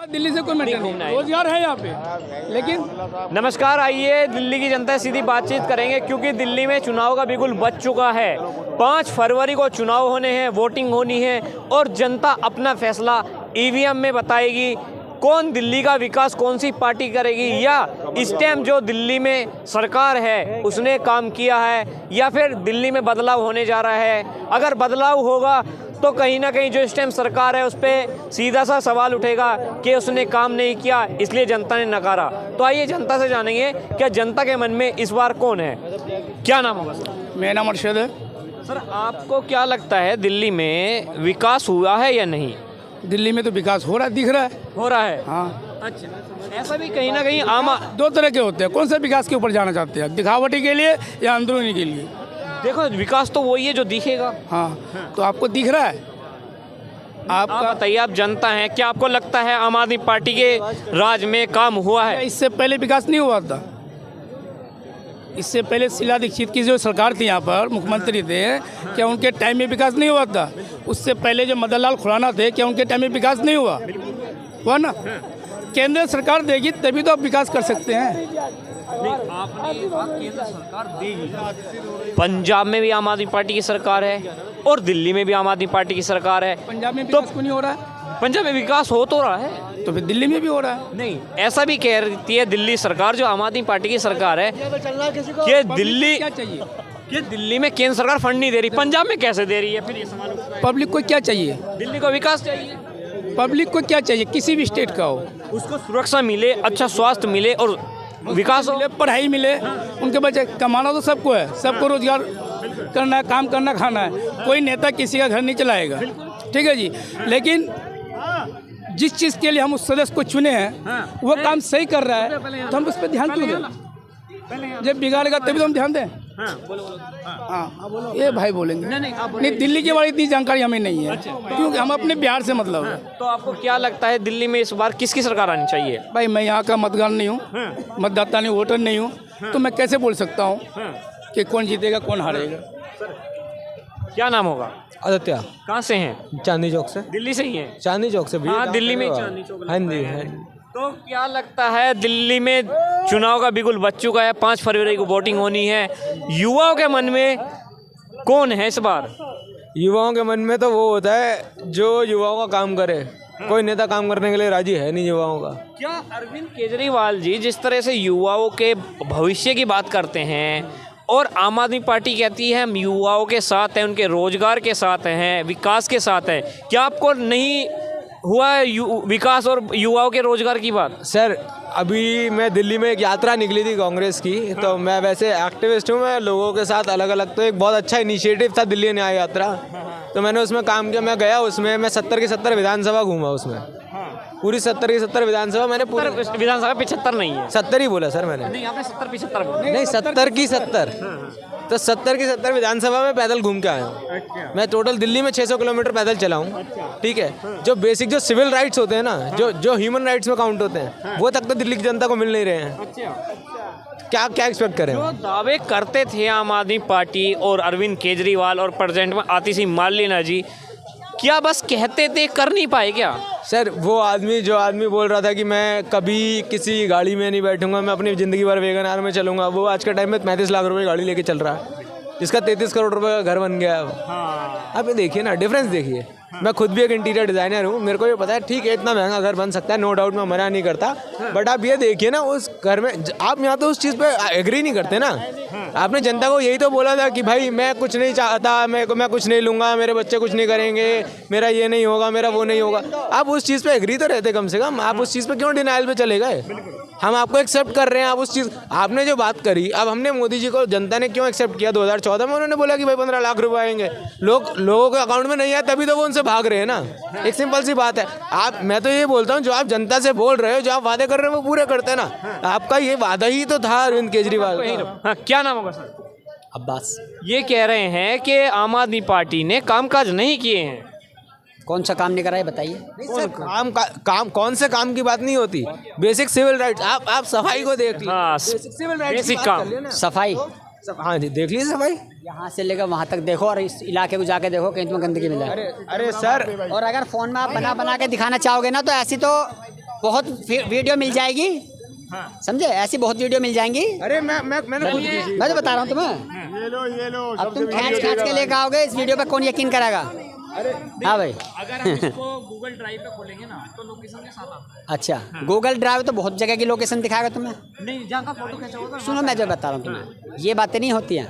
दिल्ली से कोई मैटर नहीं, रोजगार है यहाँ पे। लेकिन नमस्कार, आइए दिल्ली की जनता से सीधी बातचीत करेंगे क्योंकि दिल्ली में चुनाव का बिगुल बज चुका है। 5 फरवरी को चुनाव होने हैं, वोटिंग होनी है और जनता अपना फैसला ईवीएम में बताएगी। कौन दिल्ली का विकास कौन सी पार्टी करेगी, या इस टाइम जो दिल्ली में सरकार है उसने काम किया है, या फिर दिल्ली में बदलाव होने जा रहा है। अगर बदलाव होगा तो कहीं ना कहीं जो इस टाइम सरकार है उस पर सीधा सा सवाल उठेगा कि उसने काम नहीं किया इसलिए जनता ने नकारा। तो आइए जनता से जानेंगे क्या जनता के मन में इस बार कौन है। क्या नाम होगा सर? मेरा नाम अरशद है। सर, आपको क्या लगता है दिल्ली में विकास हुआ है या नहीं? दिल्ली में तो विकास हो रहा है, दिख रहा है। हो रहा है। हाँ, अच्छा, ऐसा भी कहीं ना कहीं आम दो तरह के होते हैं। कौन सा विकास के ऊपर जाना चाहते हैं, दिखावटी के लिए या अंदरूनी के लिए? देखो, विकास तो वही है जो दिखेगा। हाँ, तो आपको दिख रहा है? आप बताइए, आप जनता हैं, क्या आपको लगता है आम आदमी पार्टी के राज में काम हुआ है? इससे पहले विकास नहीं हुआ था। इससे पहले शीला दीक्षित की जो सरकार थी, यहाँ पर मुख्यमंत्री थे, क्या उनके टाइम में विकास नहीं हुआ था? उससे पहले जो मदन लाल खुराना थे, क्या उनके टाइम में विकास नहीं हुआ ना? केंद्र सरकार देगी तभी तो आप विकास कर सकते हैं। केंद्र सरकार देगी। पंजाब में भी आम आदमी पार्टी की सरकार है और दिल्ली में भी आम आदमी पार्टी की सरकार है। पंजाब में विकास क्यों नहीं हो रहा है? पंजाब में विकास हो तो रहा है, तो फिर दिल्ली में भी हो रहा है। नहीं, ऐसा भी कह रही है दिल्ली सरकार, जो आम आदमी पार्टी की सरकार है, कि दिल्ली क्या चाहिए? कि दिल्ली में केंद्र सरकार फंड नहीं दे रही, पंजाब में कैसे दे रही है? फिर ये सवाल उठता है। पब्लिक को क्या चाहिए? दिल्ली को विकास चाहिए। पब्लिक को क्या चाहिए? किसी भी स्टेट का हो, उसको सुरक्षा मिले, अच्छा स्वास्थ्य मिले और विकास हो, पढ़ाई मिले। उनके बच्चे कमाना तो सबको है, सबको रोजगार करना है, काम करना, खाना है। कोई नेता किसी का घर नहीं चलाएगा, ठीक है जी। लेकिन जिस चीज़ के लिए हम उस सदस्य को चुने हैं वो काम सही कर रहा है तो हम उस पर ध्यान क्यों दें? जब बिगाड़ेगा तभी तो हम ध्यान दें। हाँ, ये भाई बोलेंगे। नहीं, दिल्ली के बारे में इतनी जानकारी हमें नहीं है, क्योंकि हम अपने बिहार से मतलब है। तो आपको क्या लगता है दिल्ली में इस बार किसकी सरकार आनी चाहिए? भाई, मैं यहाँ का मतदान नहीं हूँ, मतदाता नहीं, वोटर नहीं हूँ, तो मैं कैसे बोल सकता हूँ कि कौन जीतेगा कौन हारेगा। क्या नाम होगा? आदित्य। कहाँ से हैं? चांदनी चौक से। दिल्ली से ही हैं? चांदनी चौक से भी। हाँ, दिल्ली में चांदनी चौक। हाँ जी, हाँ। तो क्या लगता है दिल्ली में चुनाव का बिगुल बज चुका है, 5 फरवरी को वोटिंग होनी है, युवाओं के मन में कौन है इस बार? युवाओं के मन में तो वो होता है जो युवाओं का काम करे। कोई नेता काम करने के लिए राजी है नहीं युवाओं का। क्या अरविंद केजरीवाल जी जिस तरह से युवाओं के भविष्य की बात करते हैं और आम आदमी पार्टी कहती है हम युवाओं के साथ हैं, उनके रोजगार के साथ हैं, विकास के साथ हैं, क्या आपको नहीं हुआ है विकास और युवाओं के रोजगार की बात? सर, अभी मैं दिल्ली में एक यात्रा निकली थी कांग्रेस की, तो मैं वैसे एक्टिविस्ट हूँ, मैं लोगों के साथ अलग अलग, तो एक बहुत अच्छा इनिशिएटिव था दिल्ली न्याय यात्रा, तो मैंने उसमें काम किया। मैं गया उसमें, मैं 70 की 70 विधानसभा घूमा उसमें, पूरी 70 की 70 विधानसभा मैंने पूरी। विधानसभा 75 नहीं है, 70 ही बोला सर मैंने। नहीं, आपने 70-75 नहीं, 70 की 70, तो 70 की 70 विधानसभा में पैदल घूम के आया हूँ। मैं टोटल दिल्ली में 600 किलोमीटर पैदल चला हूँ, ठीक है। जो बेसिक जो सिविल राइट्स होते हैं ना, जो ह्यूमन राइट्स में काउंट होते हैं, वो तक तो दिल्ली की जनता को मिल नहीं रहे हैं। क्या क्या एक्सपेक्ट करें? जो दावे करते थे आम आदमी पार्टी और अरविंद केजरीवाल और प्रेजेंट में आतिशी मार्लेना जी, क्या बस कहते थे, कर नहीं पाए क्या? सर, वो आदमी जो आदमी बोल रहा था कि मैं कभी किसी गाड़ी में नहीं बैठूंगा, मैं अपनी ज़िंदगी भर वैगन आर में चलूंगा, वो आज के टाइम में 35 लाख रुपए की गाड़ी लेके चल रहा है, जिसका 33 करोड़ रुपए का घर बन गया है। आप ये देखिए ना, डिफरेंस देखिए। मैं खुद भी एक इंटीरियर डिज़ाइनर हूँ, मेरे को ये पता है, ठीक है इतना महंगा घर बन सकता है, नो डाउट, मैं मना नहीं करता, बट आप ये देखिए ना उस घर में, आप यहाँ तो उस चीज़ पे एग्री नहीं करते ना। आपने जनता को यही तो बोला था कि भाई मैं कुछ नहीं चाहता, मैं कुछ नहीं लूँगा, मेरे बच्चे कुछ नहीं करेंगे, मेरा ये नहीं होगा, मेरा वो नहीं होगा। आप उस चीज़ पे एग्री तो रहते कम से कम, आप उस चीज़ पे क्यों डिनाइल पे चले गए? हम आपको एक्सेप्ट कर रहे हैं, आप उस चीज़, आपने जो बात करी, अब हमने मोदी जी को, जनता ने क्यों एक्सेप्ट किया? 2014 में उन्होंने बोला कि भाई 15 लाख रुपए आएंगे, लोगों के अकाउंट में नहीं आया, तभी तो वो उनसे भाग रहे हैं ना। एक सिंपल सी बात है। मैं तो ये बोलता हूँ, जो आप जनता से बोल रहे हो, जो आप वादे कर रहे हो, वो पूरे करते हैं ना। आपका ये वादा ही तो था अरविंद केजरीवाल का। हाँ, क्या नाम होगा सर? अब्बास। ये कह रहे हैं कि आम आदमी पार्टी ने कामकाज नहीं किए हैं। कौन सा काम नहीं करा है बताइए? काम कौन से काम की बात नहीं होती, बेसिक सिविल राइट्स। आप सफाई को देख लीजिए। हाँ, सिविल राइट्स बेसिक काम, सफाई। हाँ जी, देख लीजिए सफाई। यहाँ से लेकर वहाँ तक देखो और इस इलाके को जाके देखो, कहीं तुम्हें गंदगी मिले। अरे सर, और अगर फ़ोन में आप बना बना के दिखाना चाहोगे ना, तो ऐसी तो बहुत वीडियो मिल जाएगी, समझे, ऐसी बहुत वीडियो मिल जाएंगी। अरे मैंने खुद की थी। मैं तो बता रहा हूँ तुम्हें, ये लो अब तुम खींच के लेकर आओगे इस वीडियो पे, कौन यकीन करेगा? हाँ भाई। अगर हम इसको गूगल ड्राइव पे खोलेंगे ना तो लोकेशन के साथ आता है। अच्छा, गूगल ड्राइव तो बहुत जगह की लोकेशन दिखाएगा तुम्हें। नहीं, जहाँ का फोटो खींचा होगा। सुनो, मैं जो बता रहा हूँ तुम्हें, ये बातें नहीं होती हैं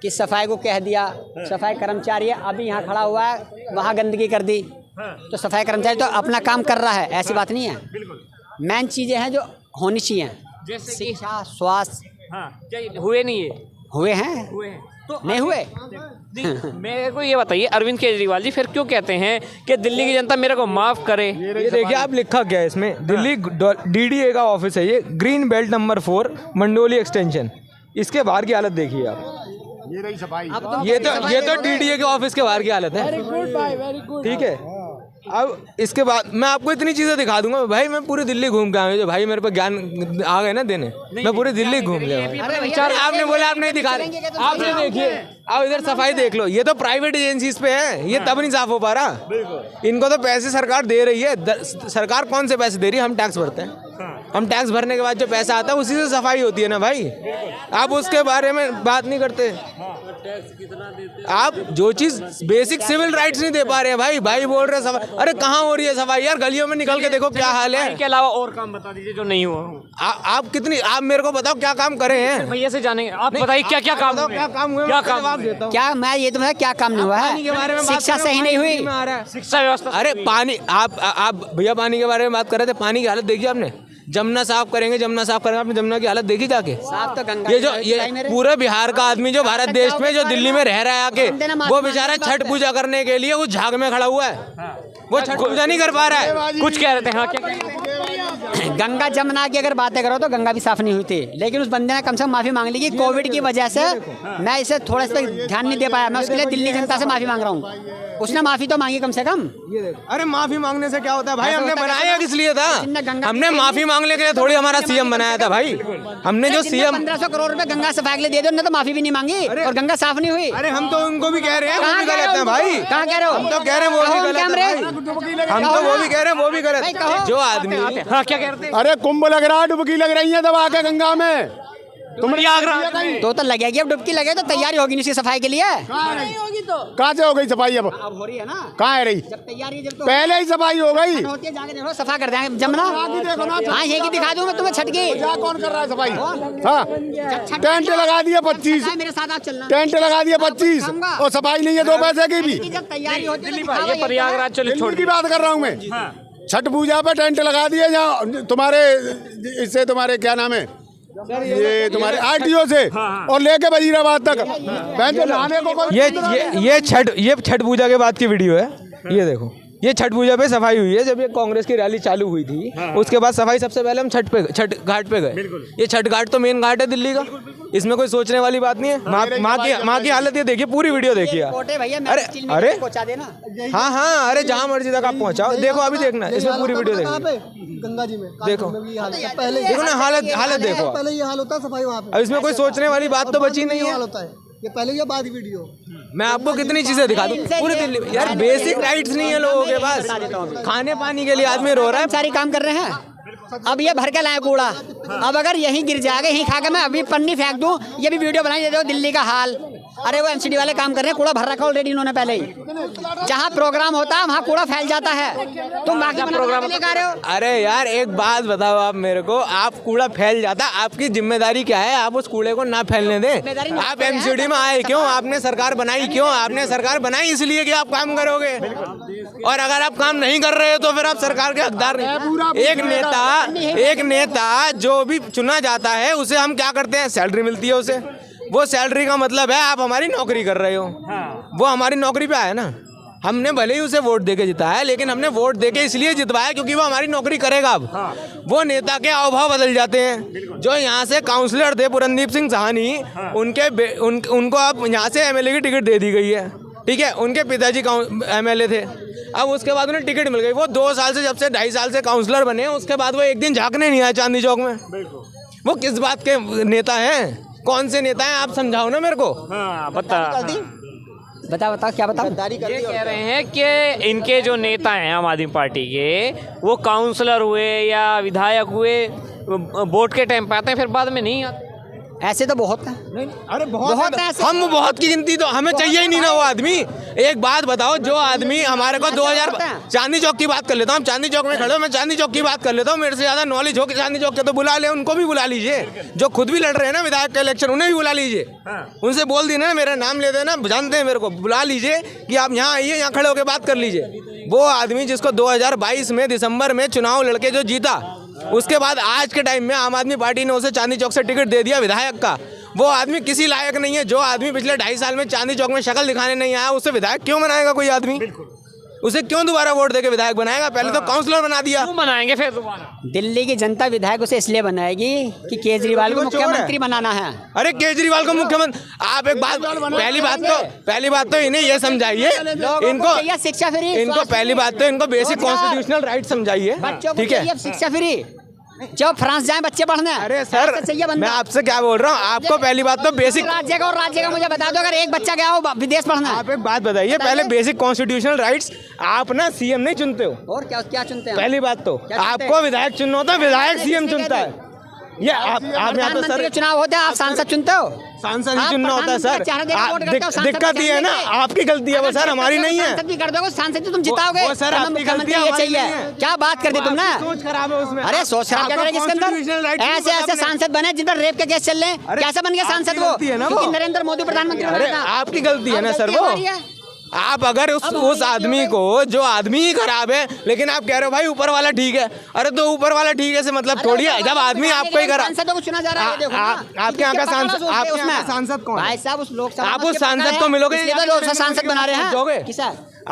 कि सफाई को कह दिया, सफाई कर्मचारी है अभी यहाँ खड़ा हुआ है, वहाँ गंदगी कर दी, तो सफाई कर्मचारी तो अपना काम कर रहा है, ऐसी बात नहीं है। मेन चीज़ें हैं जो होनी चाहिए, जैसे कि शिक्षा, स्वास्थ्य। हाँ, क्या हुए नहीं है? हुए हैं? हुए हैं तो नहीं हुए? मेरे को ये बताइए अरविंद केजरीवाल जी फिर क्यों कहते हैं कि दिल्ली की जनता मेरे को माफ करे? ये देखिए आप लिखा क्या है इसमें, दिल्ली डीडीए का ऑफिस है ये, green belt number 4 Mandoli extension. इसके बाहर की हालत देखिए आप, ये रही सफाई। ये तो डीडीए के ऑफिस के बाहर की हालत है। ठीक है, अब इसके बाद मैं आपको इतनी चीजें दिखा दूंगा भाई, मैं पूरी दिल्ली घूम के आया, जो भाई मेरे पे ज्ञान आ गए ना देने, मैं पूरी दिल्ली घूम गया। आपने बोला आप नहीं दिखा रहे, आप ये देखिए, आप इधर सफाई देख लो, ये तो प्राइवेट एजेंसीज पे है, ये तब नहीं साफ हो पा रहा। इनको तो पैसे सरकार दे रही है, सरकार कौन से पैसे दे रही है? हम टैक्स भरते हैं, हम टैक्स भरने के बाद जो पैसा आता है उसी से सफाई होती है ना भाई, आप उसके बारे में बात नहीं करते। आप जो चीज बेसिक सिविल राइट्स नहीं दे पा रहे हैं भाई बोल रहे सफाई, अरे कहाँ हो रही है सफाई यार? गलियों में निकल के देखो क्या हाल है। के अलावा और काम बता दीजिए जो नहीं हुआ। आप मेरे को बताओ क्या काम करे हैं? भैया से जानेंगे, आप बताइए क्या क्या काम हुए? क्या काम हुए? क्या काम जवाब देता हूँ। क्या मैं ये तुम्हें क्या काम नहीं हुआ पानी के बारे है? में बात शिक्षा कर रहे सही हो, नहीं पानी हुई। में आ रहा है। शिक्षा व्यवस्था। अरे पानी, आप भैया पानी के बारे में बात कर रहे थे, पानी की हालत देखी आपने? जमुना साफ करेंगे, आपने जमुना की हालत देखी जाके? साफ तो गंगा ये पूरे बिहार का आदमी जो भारत देश में जो दिल्ली में रह रहा है आके, वो बेचारा छठ पूजा करने के लिए उस झाग में खड़ा हुआ है, वो छठ पूजा नहीं कर पा रहा है। कुछ कह रहे थे, हाँ क्या? गंगा जमुना की अगर बातें करो तो गंगा भी साफ नहीं हुई थी, लेकिन उस बंदे ने कम से कम माफी मांग ली कि कोविड की वजह से मैं इसे थोड़ा सा ध्यान नहीं दे पाया, मैं उसके लिए दिल्ली जनता से माफी मांग रहा हूँ। उसने माफी तो मांगी कम से कम। अरे माफी मांगने से क्या होता है भाई? ऐसा हमने होता है बनाया किस लिए था? हमने माफी मांगने के लिए थोड़ी हमारा सीएम बनाया था भाई। हमने जो सीएम 1500 करोड़ रुपए गंगा सफाई के लिए दे दो, उन्होंने तो माफी भी नहीं मांगी और गंगा साफ नहीं हुई। अरे हम तो उनको भी कह रहे हैं, वो कहाँ भी कह रहे गलत है हो? भाई। कहाँ कह रहे हो? हम तो कह रहे हैं वो भी गलत है भाई। हम तो वो भी कह रहे हैं वो भी गलत है। जो आदमी, हाँ क्या कह रहे थे? अरे कुंभ लग रहा है, डुबकी लग रही है दबा के गंगा में। तुम प्रयागराज तो लगेगी, अब डुबकी लगे तो तैयारी होगी नहीं उसकी सफाई के लिए। नहीं होगी तो कहाँ से हो गई सफाई? अब हो रही है ना, कहाँ है रही? जब तैयारी जब तो पहले ही सफाई हो गई। होती है, जाके देखो सफा कर देंगे जमुना। हाँ ये की दिखा दूं मैं तुम्हें छठ की। क्या कौन कर रहा है सफाई? हाँ, टेंट लगा दिया 25, मेरे साथ आप चलना। टेंट लगा दिया 25 और सफाई नहीं है 2 पैसे की भी। जब तैयारी होती है ये प्रयागराज चलो छोड़ दिल्ली की बात कर रहा हूँ मैं। छठ पूजा पे टेंट लगा दिए जहाँ तुम्हारे, इससे तुम्हारे क्या नाम है, ये तुम्हारे आरटीओ से और लेके वजीराबाद तक बहन नहाने को। ये छठ पूजा के बाद की वीडियो है, ये देखो, ये छठ पूजा पे सफाई हुई है। जब ये कांग्रेस की रैली चालू हुई थी, उसके बाद सफाई सबसे पहले हम छठ घाट पे गए। ये छठ घाट तो मेन घाट है दिल्ली का, इसमें कोई सोचने वाली बात नहीं है। माँ की हालत ये देखिए, पूरी वीडियो देखिए आप। अरे पहुंचा देना। हाँ, अरे जहाँ मर्जी तक आप पहुँचाओ। देखो अभी देखना, इसमें पूरी वीडियो देखो, गंगा जी में देखो पहले देखो ना हालत देखो आप। पहले ये हाल होता है सफाई वहाँ पे। अब इसमें कोई सोचने वाली बात तो बची नहीं है। हाल होता है ये पहले या बाद वीडियो। मैं आपको कितनी चीजें दिखा दूं पूरी दिल्ली में। यार बेसिक राइट्स नहीं है लोगों के पास, खाने पानी के लिए आदमी रो रहा है। सारी काम कर रहे हैं, अब ये भर के लाए कूड़ा, अब अगर यहीं गिर जाएगा, यहीं खा के मैं अभी पन्नी फेंक दूं, ये भी वीडियो बनाई दे दो दिल्ली का हाल। अरे वो एमसीडी वाले काम कर रहे हैं, कूड़ा भर रखा ऑलरेडी इन्होंने पहले ही। जहाँ प्रोग्राम होता है वहाँ कूड़ा फैल जाता है, तुम बाकी प्रोग्राम लेकर आ रहे हो। अरे यार एक बात बताओ आप मेरे को, आप कूड़ा फैल जाता, आपकी जिम्मेदारी क्या है? आप उस कूड़े को ना फैलने दें। आप एमसीडी में आए क्यों? आपने सरकार बनाई क्यों? आपने सरकार बनाई इसलिए कि आप काम करोगे, और अगर आप काम नहीं कर रहे हो तो फिर आप सरकार के हकदार नहीं। एक नेता जो भी चुना जाता है उसे हम क्या करते हैं? सैलरी मिलती है उसे। वो सैलरी का मतलब है आप हमारी नौकरी कर रहे हो। वो हमारी नौकरी पे आया ना, हमने भले ही उसे वोट देके जिताया, लेकिन हमने वोट देके इसलिए जितवाया क्योंकि वो हमारी नौकरी करेगा। अब वो नेता के हाव बदल जाते हैं। जो यहाँ से काउंसलर थे पुरंदीप सिंह साहनी, उनको अब यहाँ से एमएलए की टिकट दे दी गई है। ठीक है, उनके पिताजी एमएलए थे, अब उसके बाद उन्हें टिकट मिल गई। वो 2 साल से, जब से 2.5 साल से काउंसलर बने, उसके बाद वो एक दिन झांकने नहीं आए चांदनी चौक में। वो किस बात के नेता हैं? कौन से नेता हैं? आप समझाओ ना मेरे को। हाँ बता। बताओ क्या बताओ। ये कह रहे हैं कि इनके जो नेता हैं आम आदमी पार्टी के, वो काउंसलर हुए या विधायक हुए, वोट के टाइम पे आते हैं, फिर बाद में नहीं आते। ऐसे तो बहुत है। अरे बहुत है ऐसे। हम बहुत की गिनती तो हमें चाहिए ही नहीं ना वो आदमी। एक बात बताओ, जो आदमी हमारे को 2000 चांदनी चौक की बात कर लेता हूँ, हम चांदनी चौक में खड़े हो, मैं चांदनी चौक की बात कर लेता हूँ, मेरे से ज्यादा नॉलेज हो कि चांदनी चौक के, तो बुला ले, उनको भी बुला लीजिए, जो खुद भी लड़ रहे हैं ना विधायक का इलेक्शन, उन्हें भी बुला लीजिए, उनसे बोल देना मेरा नाम ले देना, जानते हैं मेरे को, बुला लीजिए कि आप यहाँ आइए, यहाँ खड़े होकर बात कर लीजिए। वो आदमी जिसको 2022 में दिसंबर में चुनाव लड़के जो जीता, उसके बाद आज के टाइम में आम आदमी पार्टी ने उसे चांदनी चौक से टिकट दे दिया विधायक का, वो आदमी किसी लायक नहीं है। जो आदमी पिछले 2.5 साल में चांदनी चौक में शक्ल दिखाने नहीं आया, उसे विधायक क्यों बनाएगा कोई आदमी? उसे क्यों दोबारा वोट देके विधायक बनाएगा? पहले तो काउंसलर बना दिया। क्यों बनाएंगे फिर दोबारा? दिल्ली की जनता विधायक उसे इसलिए बनाएगी कि केजरीवाल को मुख्यमंत्री बनाना है। अरे केजरीवाल को मुख्यमंत्री, आप एक बात, पहली बात तो इन्हें ये समझाइए, इनको शिक्षा फ्री, इनको पहली बात तो इनको बेसिक कॉन्स्टिट्यूशनल राइट समझाइए, ठीक है? शिक्षा फ्री, जब फ्रांस जाए बच्चे पढ़ने। अरे सर, मैं आपसे क्या बोल रहा हूँ, आपको पहली बात तो बेसिक राज्य का मुझे बता दो, अगर एक बच्चा गया हो विदेश पढ़ना। आप एक बात बताइए, पहले बेसिक कॉन्स्टिट्यूशनल राइट्स, आप ना सीएम नहीं चुनते हो, और क्या चुनते हैं? पहली बात तो आपको विधायक चुनना होता है, विधायक सीएम चुनता है। ये आप यहाँ तो सर चुनाव होते हैं, आप सांसद चुनते हो, सांसद ही चुनना होता है सर। दिक्कत ये है ना, आपकी गलती है वो सर, हमारी नहीं है। सांसद भी कर दोगे, सांसद तो तुम जिताओगे, वो सर आपकी गलती है, ये हमारी चाहिए। नहीं है। क्या बात कर दी तुमने? सोच खराब है उसमें। अरे सोच खराब क्या करेगी इसके अंदर? ऐसे सांसद बने जिन पर रेप के केस चल रहे हैं, कैसे बन गया सांसद वो? क्योंकि नरेंद्र मोदी प्रधानमंत्री बना था। आपकी गलती है ना सर वो। आप अगर उस आदमी को, जो आदमी ही खराब है, लेकिन आप कह रहे हो भाई ऊपर वाला ठीक है, अरे तो ऊपर वाला ठीक है से मतलब थोड़ी है, जब आदमी आपको ही खराब। सांसदों को चुना जा रहा है, देखो आपके यहाँ का सांसद कौन? भाई साहब उस लोकसभा, आप उस सांसद को मिलोगे, सांसद बना रहे हैं।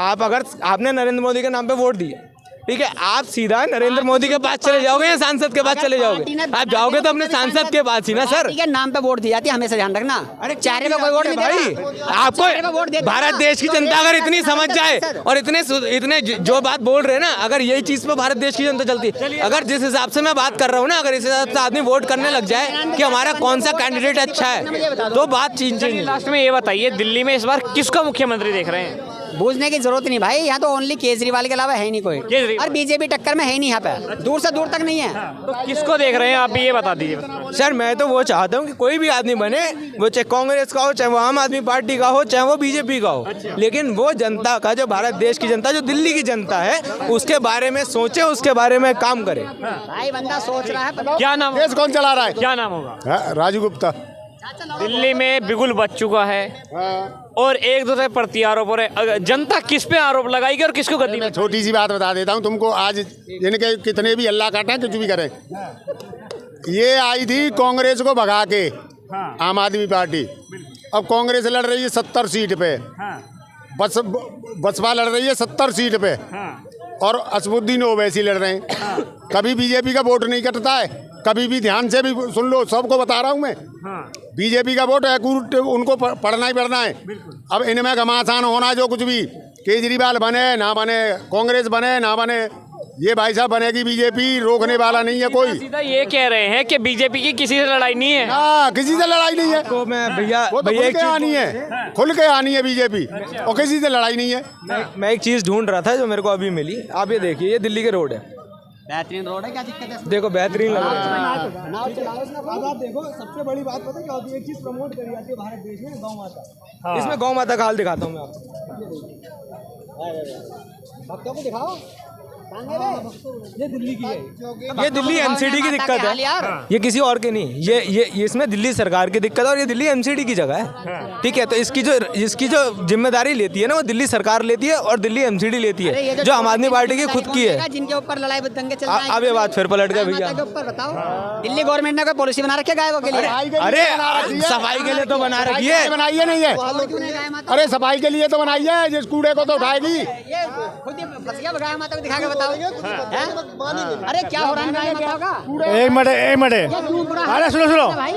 आप अगर आपने नरेंद्र मोदी के नाम पे वोट दिए, ठीक है, आप सीधा नरेंद्र मोदी के पास चले जाओगे या सांसद के पास चले जाओगे? आप जाओगे तो अपने सांसद के पास ही ना सर। नाम पे वोट दी जाती है, हमेशा ध्यान रखना। अरे चेहरे पे कोई वोट नहीं भाई, आपको भारत देश की जनता अगर इतनी समझ जाए और इतने जो बात बोल रहे हैं ना, अगर यही चीज पे भारत देश की जनता चलती, अगर जिस हिसाब से मैं बात कर रहा हूँ ना, अगर इस हिसाब से आदमी वोट करने लग जाए कि हमारा कौन सा कैंडिडेट अच्छा है, तो बात चेंज। लास्ट में ये बताइए, दिल्ली में इस बार किसका मुख्यमंत्री देख रहे हैं? बूझने की जरूरत नहीं भाई, यहाँ तो ओनली केजरीवाल के अलावा है ही नहीं कोई, और बीजेपी टक्कर में है ही नहीं, यहाँ पे दूर से दूर तक नहीं है। तो किसको देख रहे हैं आप भी ये बता दीजिए। सर मैं तो वो चाहता हूँ कि कोई भी आदमी बने, वो चाहे कांग्रेस का हो, चाहे वो आम आदमी पार्टी का हो, चाहे वो बीजेपी का हो, लेकिन वो जनता का, जो भारत देश की जनता, जो दिल्ली की जनता है, उसके बारे में सोचे, उसके बारे में काम करे। भाई बंदा सोच रहा है। क्या नाम? देश कौन चला रहा है? क्या नाम होगा? राजू गुप्ता। दिल्ली में बिगुल बच चुका है और एक दूसरे प्रति आरोप हो रहे, जनता किस पे आरोप लगाएगी और किसको गद्दी में? छोटी सी बात बता देता हूँ तुमको, आज इनके कितने भी अल्लाह काटें, कुछ भी करें, ये आई थी कांग्रेस को भगा के आम आदमी पार्टी, अब कांग्रेस लड़ रही है 70 सीट पे, बसपा लड़ रही है 70 सीट पे, और असदुद्दीन ओवैसी लड़ रहे हैं। कभी बीजेपी का वोट नहीं कटता है, कभी भी, ध्यान से भी सुन लो, सबको बता रहा हूँ मैं, बीजेपी का वोट है, उनको पढ़ना ही पढ़ना है। अब इनमें घमासान होना, जो कुछ भी केजरीवाल बने ना बने, कांग्रेस बने ना बने, ये भाई साहब बनेगी बीजेपी, रोकने वाला नहीं है कोई। सीधा ये कह रहे हैं कि बीजेपी की किसी से लड़ाई नहीं है। हाँ, किसी से लड़ाई नहीं है, तो मैं भैया खुल के आनी है बीजेपी, और किसी से लड़ाई नहीं है। मैं एक चीज़ ढूंढ रहा था जो मेरे को अभी मिली, आप ये देखिए, ये दिल्ली के रोड है, बेहतरीन रोड है, क्या दिक्कत है? देखो बेहतरीन लग रहा है। अब आप देखो, सबसे बड़ी बात पता है क्या होती है? एक चीज प्रमोट करी जाती है भारत देश में, गौ माता। इसमें गौ माता का हाल दिखाता हूँ मैं आपको। भक्तों को दिखाओ, ये दिल्ली की है, ये दिल्ली एमसीडी की दिक्कत है, ये किसी और की नहीं, ये इसमें दिल्ली सरकार की दिक्कत है, और ये दिल्ली एमसीडी की जगह है, ठीक है? तो इसकी जो जिम्मेदारी लेती है ना, वो दिल्ली सरकार लेती है और दिल्ली एमसीडी लेती है, जो आम आदमी पार्टी की खुद की है। जिनके ऊपर लड़ाई दंगे चल रहे हैं, अब ये बात फिर पलट गया भैया। बताओ, दिल्ली गवर्नमेंट ने कोई पॉलिसी बना रखी है गायों के लिए? अरे सफाई के लिए तो बना रखी है, बनाई है नहीं है? अरे सफाई के लिए तो बनाई है, जिस कूड़े को तो उठाएगी। खुद ही फंस गया, गाय माता को दिखा के बताओ। अरे क्या हो रहा है? एक मिनट, अरे सुनो। भाई